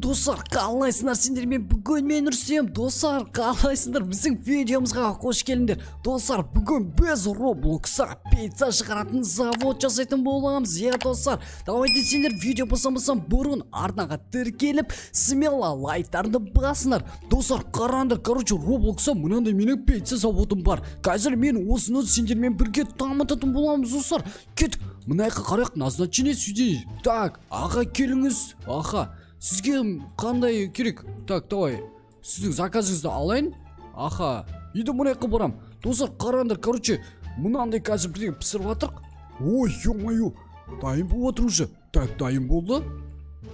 достар, қалайсыңдар сендер? Бүгін мен Рүстем. Достар, қалайсыңдар? Біздің видеомызға қош келдіңдер. Достар, бүгін біз Roblox'a пицца шығаратын завод жасайтын боламыз. Достар, давайте сендер видео болсам бұрын арнаға тіркеліп, смело лайктарды басыңдар. Достар, қараңдар, Roblox'a мынандай менің пицца заводым бар. Қазір мен осыны сендермен бірге дамытатын боламыз, достар. Кеттік. Мынайқа қарайық, назначение сюда. Так, аға келіңіз. Аға, сізге қандай керек? Так, давай. Сіздің заказыңызды алайын. Аха, енді мынайқа барам. Достар, қараңдар, мынандай қазір бірдеңе пісіріп жатырық. Ой, ё-моё. Дайын болып отыр уже. Так, дайын болды.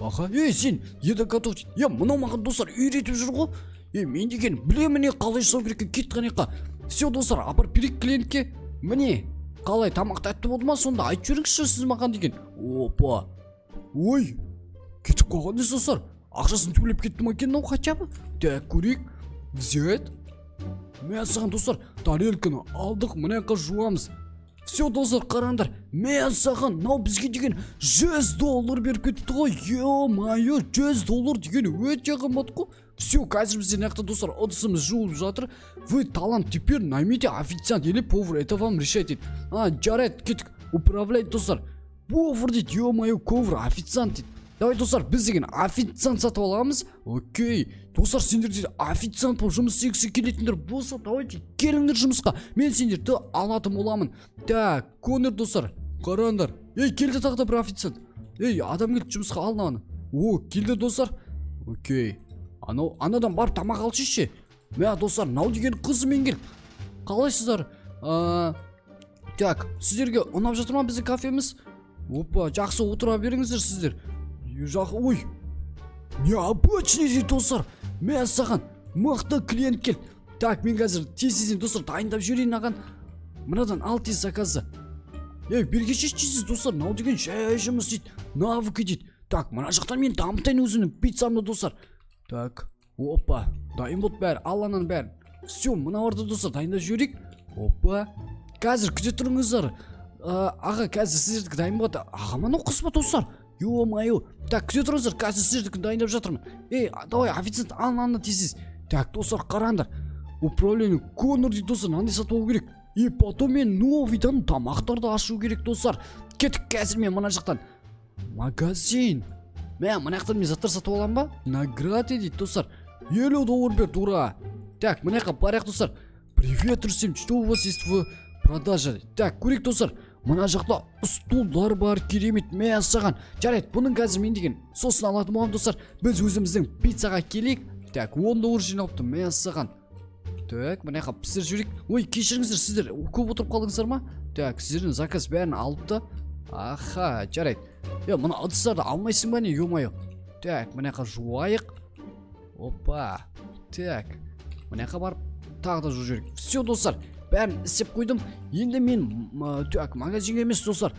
Аха, сен, еді готов. Мынау маған достар үйретіп жүр ғой. Мен деген білемін не қалай жасау керек, кет қанеқа. Все, достар, апарып берейік клиентке. Міне, қалай тамақ тәтті болды ма, сонда айтып жүріңізші сіз маған деген. Опа. Ой, кетіп қалған достар. Ақшасын төлеп кетті ма екен, хотя бы. Так, көрейік. Взять. Мен саған достар, тарелканы алдық, мынаяққа жуамыз. Все, достар, қараңдар. Мен саған, мынау бізге деген $100 беріп кетті ғой. Ё-моё, $100 деген өте қымбат қой. Все, қазір бізде мынаяқта достар, ыдысымыз жуылып жатыр. Вы талант, теперь наймите официант или повар, это вам решать дейді. Жарайды, кеттік. Управляйте, достар. Повар дейді, ё-моё, повар, официант дейді. Давай, достар, біз деген официант сатып аламыз. Окей. Достар, сендер дейді официант болып жұмыс істегісі келетіндер болса, давайте келіңдер жұмысқа. Мен сендерді алатын боламын. Так, конер, достар. Қараңдар. Келді тағы да бір официант. Адам келді жұмысқа, алын аны. Келді, достар. Окей. Анадан барып тамақ алшы. Мә, достар, нау деген қызымен келіп. Қалайсыздар? Так, сіздерге ұнап жатыр ма біздің кафеміз? Опа, жақсы отыра беріңіздер сіздер. Ой, необычный дейді, достар. Мен саған мықты клиент кел. Так, мен қазір тез-тезден, достар, дайындап жіберейін аған. Мынадан ал тез заказды. Берге шешесіз, достар, нау деген жай жұмыс дейді. Навык дейді. Так, мына жақтан мен дамытайын өзінің пиццамды, достар. Так, опа, дайын болды бәрі, алланан бәрі. Все, мынауарды, достар, дайындап жіберейік. Опа, қазір күте тұрыңыздар. Аға, қазір сіздердікі дайын болады. Аға, мынау қыз ба, достар? Ё-моё. Так, күте тұрыңыздар, қазір сіздердікі дайындап жатырмын. Давай, официант, ана тезіз. Так, достар, қараңдар. Управление конор дейді, достар, нандай сатып алу керек. Потом мен новыйдан тамақтарды ашу керек, достар. Кеттік қазір мен мына жақтан. Магазин. Мен мына жақтан мен заттар сатып аламын ба? Награды дейді, достар. $50 бер, дура. Так, мына жаққа барайық, достар. Привет, Рүстем, что у вас есть в продаже? Так, көрейік, достар. Мына жақта стулдар бар, керемет. Мен саған. Жарайды, бұның қазір мен деген сосын алатын боламын, достар. Біз өзіміздің пиццаға келейік. Так, $10 жиналыпты, мен саған. Так, мына жаққа пісір жүрейік. Ой, кешіріңіздер, сіздер көп отырып қалдыңыздар ма? Так, сіздердің заказ бәрін алыпты. Аха, жарайды. Мына ыдыстарды алмайсың ба не, ё-моё. Так, мына жаққа жуайық. Опа. Так, мына жаққа барып тағы да жу жүрейік. Все, достар, бәрін істеп қойдым. Енді мен так, магазинге емес, достар,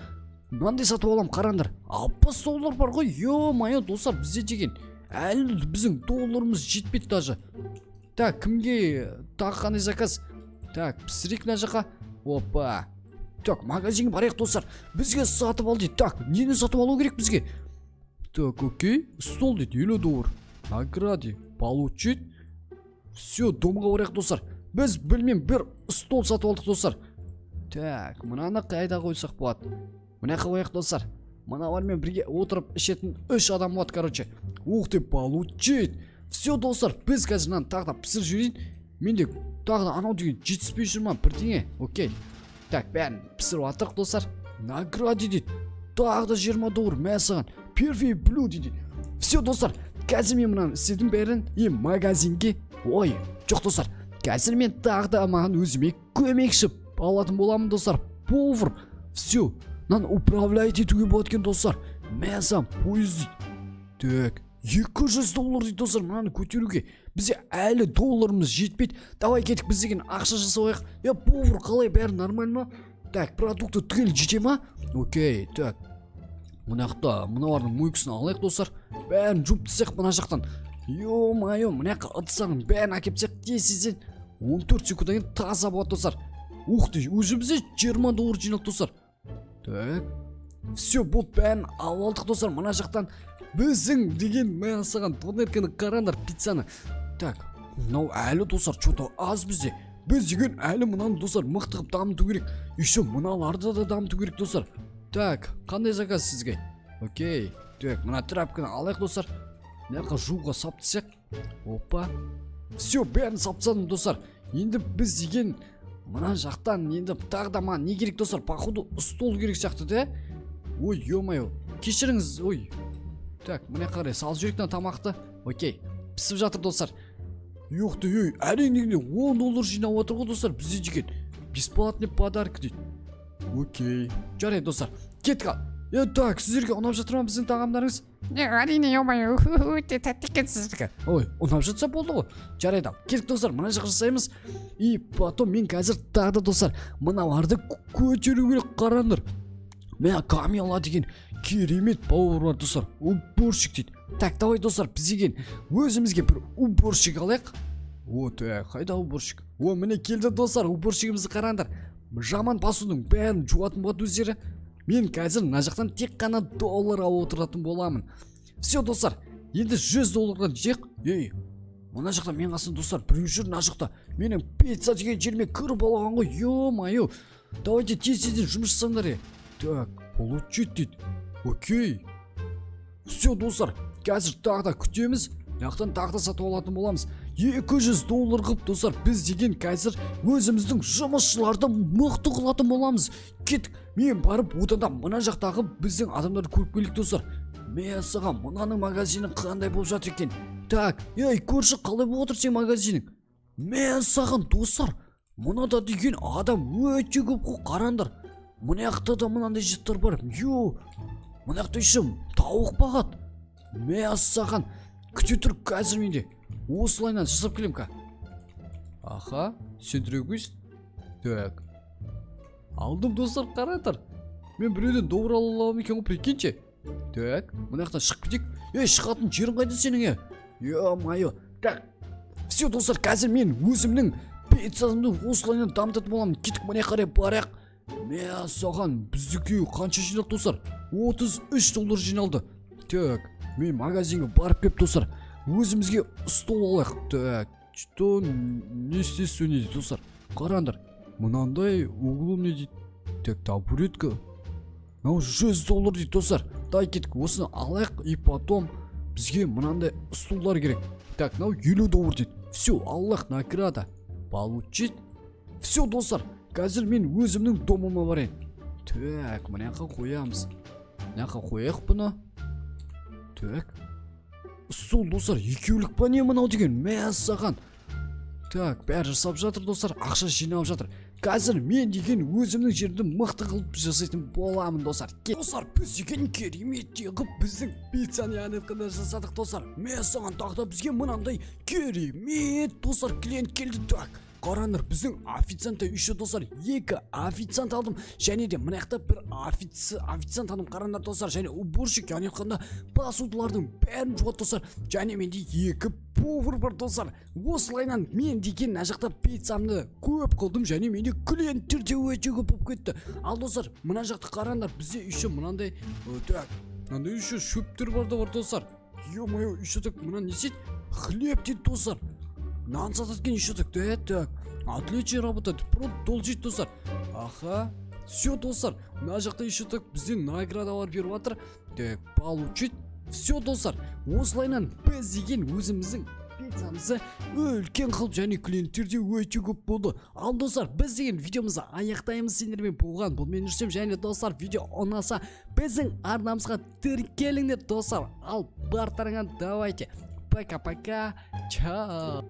мынандай сатып алам, қараңдар. $60 бар ғой, ё-моё, достар, бізде деген әлі біздің долларымыз жетпейді даже. Так, кімге тағы қандай заказ? Так, пісірейік мына жаққа. Опа. Так, магазинге барайық, достар. Бізге сатып ал дейді. Так, нені сатып алу керек бізге? Так, окей. Стол дейді, $50. Награды получить. Все, домға барайық, достар. Біз білмем бір стол сатып алдық, достар. Так, мынаны қайда қойсақ болады? Мына қойық, достар. Мыналармен бірге отырып ішетін 3 адам болады, Ух ты, получить. Все, достар, біз қазірнан тағы да пісір жүрейін. Менде тағы да анау деген жетіспей жүрман бірдеңе. Окей. Так, бәрін пісіріп атырық, достар. Награды дейді. Тағы да $20. Мен саған первый блюдо дейді. Все, достар, қазір мен мұнан істедің бәрін магазинге. Ой, жоқ, достар. Қазір мен тағы да маған өзіме көмекші алатын боламын, достар. Повар. Все, нан управляйте етуге болады екен, достар. Мен саған поезд дейді. Так, $200 дейді, достар, мынаны көтеруге. Бізде әлі долларымыз жетпейді. Давай кетік, біз деген ақша жасауайық. Повар, қалай, бәрі нормально ма? Так, продукты түгел жете ма? Окей, так. Мынақта, мыналардың мойкасын алайық, достар. Бәрін жуып тастайық мына жақтан. Ё-моё, мынаққа ыдыстарын бәрін әкеп тастайық тез-тезден. 14 секундтан кейін таза болады, достар. Ух ты, уже бізде $20 жиналды, достар. Так. Все, бұл бәрін алып алдық, достар, мына жақтан. біздің деген мен саған донерканы қараңдар пиццаны. Так, мынау әлі достар что-то аз бізде. Біз деген әлі мынаны достар мықты қылып дамыту керек. Еще мыналарды да дамыту керек достар. Так, қандай заказ сізге? Окей. Так, мына тряпканы алайық достар. Мына жууға сап тастайық. Опа. Все, бәрін сап тастадым достар. Енді біз деген мына жақтан енді тағы да маған не керек достар? Походу стол керек сияқты да? Ой, ё-моё. Кешіріңіз, ой. Так, міне қарай сал жүректен тамақты. Окей. Пісіп жатыр достар. Yok diyor, әрине $10 жинап отыр ғой достар, бізде деген бесплатный подарок дейді. Окей, жарайды достар, кеттік ал. Так, сіздерге ұнап жатыр ма біздің тағамдарыңыз? Әрине, ё-моё, өте тәтті екен сіздікі. Ой, ұнап жатса болды ғой. Жарайды ал, кеттік достар, мына жаққа жасаймыз. И потом мен қазір тағы да достар, мыналарды көтеру керек, қараңдар. Мына Камила деген керемет бауыр бар достар, уборщик дейді. Так, давай достар, біз деген өзімізге бір уборщик алайық. О, так, қайда уборщик? О, міне келді достар, уборщигімізді қараңдар. Жаман басудың бәрін жуатын болады өздері. Мен қазір мына жақтан тек қана доллар алып отыратын боламын. Все достар, енді $100 жек. Ей, мына жақта мен қасым достар, біреу жүр мына жақта. Менің пицца деген жеріме кіріп алған ғой, ё-моё. Давайте тез-тезден жұмыс жасаңдар. Так, получить дейді. Окей. Все достар, қазір тағы да күтеміз. Яқтан тағы да сатып алатын боламыз. $200 қып достар, біз деген қазір өзіміздің жұмысшыларды мықты қылатын боламыз. Кеттік, мен барып одан да мына жақтағы біздің адамдарды көріп келейік достар. Мен саған мынаның магазині қандай болып жатыр екен. Так, ей көрші, қалай болып отыр сен магазинің? Мен саған достар, мынада деген адам өте көп қой, қараңдар. Мына жақта да мынандай жеттер бар. Ё, мына жақта еще тауық бағады. Мен саған күте тұр қазір менде. Осылайынан жасап келем ка. Аха, сөндірегіз. Так. Алдым достар, қараңдар. Мен біреуден доллар ала аламын екен ғой, прикиньте. Так, мына жақтан шығып кетейік. Ей, шығатын жерің қайда сенің? Ё-моё. Так. Все достар, қазір мен өзімнің пиццамды осылайынан дамытатын боламын. Кеттік, мына қарай барайық. Мен саған біздікі қанша жиналды достар? $33 жиналды. Так, мен магазинге барып кеп достар. Өзімізге стол алайық. Так, что не істесу не дейді достар? Қараңдар, мынандай углом не дейді? Так, табуретка. Мынау $100 дейді достар. Дай кеттік, осыны алайық и потом бізге мынандай столдар керек. Так, мынау $50 дейді. Все, алайық, награда. Получить. Все достар. Қазір мен өзімнің домыма барайын. Так, мына жаққа қоямыз. Мына жаққа қояйық бұны. Так. Сол достар, екеулік па не мынау деген? Мен саған. Так, бәрі жасап жатыр достар, ақша жинап жатыр. Қазір мен деген өзімнің жерімді мықты қылып жасайтын боламын достар. Достар, біз деген керемет қылып біздің пиццаны қана жасадық достар. Мен саған тағы да бізге мынандай керемет достар клиент келді. Так, қараңдар, біздің официантта еще достар 2 официант алдым. Және де мына жақта бір официант алдым, қараңдар достар. Және уборщик, яғни айтқанда посудалардың бәрін жуады достар. Және менде 2 повар бар достар. Осылайынан мен деген мына жақта пиццамды көп қылдым, және менде клиенттер де өте көп болып кетті. Ал достар, мына жақта қараңдар, бізде еще мынандай так, мынандай еще шөптер бар достар. Ё-моё, еще так мына не сет? Хлеб дейді достар. Нан сататкен еще так, так, отлично работает, продолжить достар. Аха, все достар, мына жақта еще так бізден наградалар беріп жатыр. Так, получить. Все достар, осылайынан біз деген өзіміздің пиццамызды үлкен қылып және клиенттерде өте көп болды. Ал достар, біз деген видеомызды аяқтаймыз сендермен болған. Бұл мен жүрсем, және достар, видео ұнаса біздің арнамызға тіркеліңдер достар. Ал барлықтарыңа давайте. Пока-пока. Чао.